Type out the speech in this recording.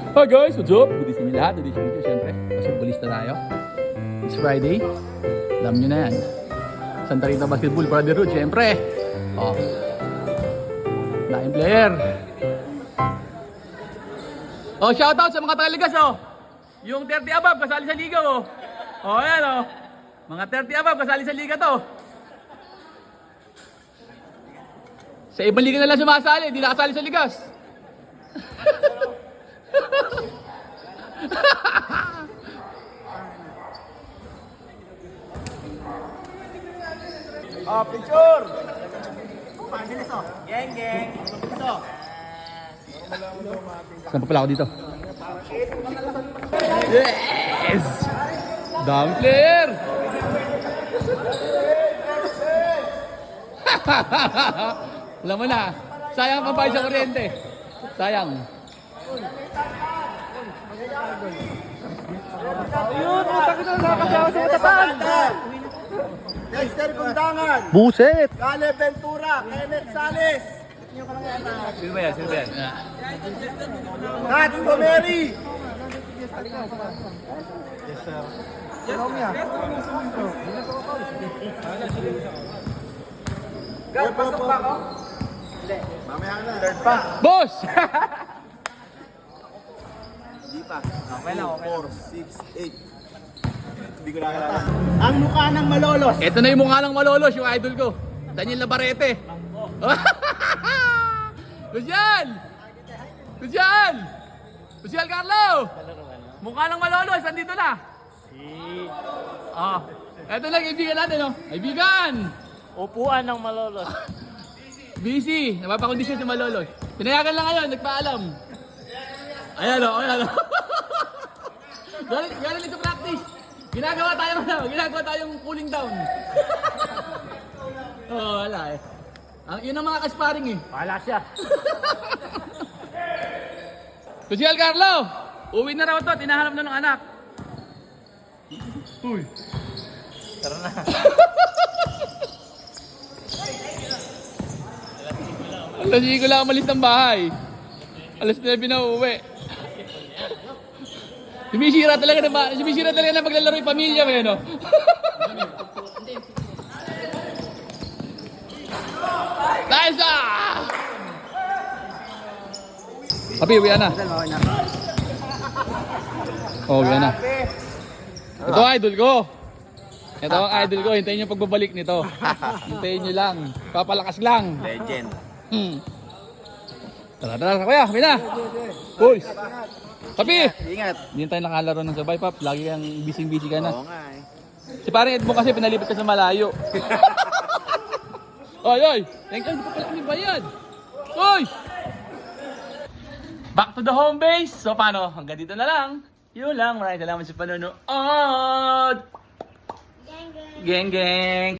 Hi guys, what's up? Good evening lahat. Good evening siyempre. Basketballista tayo. It's Friday. Alam nyo na yan. Santa Rita Basketball Brotherhood, siyempre. Oh. Laking player. Oh, shoutout sa mga Tagaligas, oh. Yung 30 above, kasali sa liga, oh. Oh, ayan, oh. Mga 30 above, kasali sa liga to. Sa ibang liga na lang sumasali, hindi nakasali sa ligas. Oh, picture! Pabilis oh. Geng, geng. So. Saan pa pala ako dito? Yes! Dami player! Alam mo na, sayang pang bayad sa kuryente. Sayang. Ayun, utak ito na kasama sa matapang. Dexter Kundangan. Buset! Gale Ventura. Kenneth Sales. Sino ba yan? Sino ba yan? Nats Gomeri. Gal, pasok ba ako? Hindi. Mamaya na. Third pa. Boss! Hindi pa. Okay lang, okay. 4, 6, 8. Hindi ko nakakilala. Ang mukha ng malolos. Ito na yung mukha ng malolos, yung idol ko. Daniel Navarrete. Lucian! Lucian! Lucian Carlo! Mukha ng malolos, andito na. Oh. Ito na, kaibigan natin, oh. Kaibigan! Upuan ng malolos. Busy, napapakondisyon si malolos. Pinayagan lang ngayon, nagpaalam. Ayan, oh, ayan, oh. Galing ito practice. Ginagawa tayong cooling down. Oh, wala eh. Yun ang mga kasparing eh. Wala siya. Kusial Carlo, uwi na raw to, tinahanap na ng anak. Uy. Tara na. Alas 5 lang umalis ng bahay. Alas 9 na uuwi. Sumisira talaga na paglalaro yung pamilya mo, no? Nice ah! Papi, uwi na. Oh, uwi na. Ito ang idol ko. Ito ang idol ko. Hintayin niyo pagbabalik nito. Hintayin niyo lang. Papalakas lang. Legend. Tara, kuya. Uwi na. Boys. Papi! Ingat. Hindi tayo nakalaro ng sabay, Pap. Lagi kang busy ka na. Oo nga eh. Si parang Ed mo kasi pinalipat ka sa malayo. Oy, oy! Thank you, hindi pa pala kami bayad. Oy! Back to the home base. So paano? Hanggang dito na lang. Yun lang. Maraming salamat sa panonood. Geng, geng.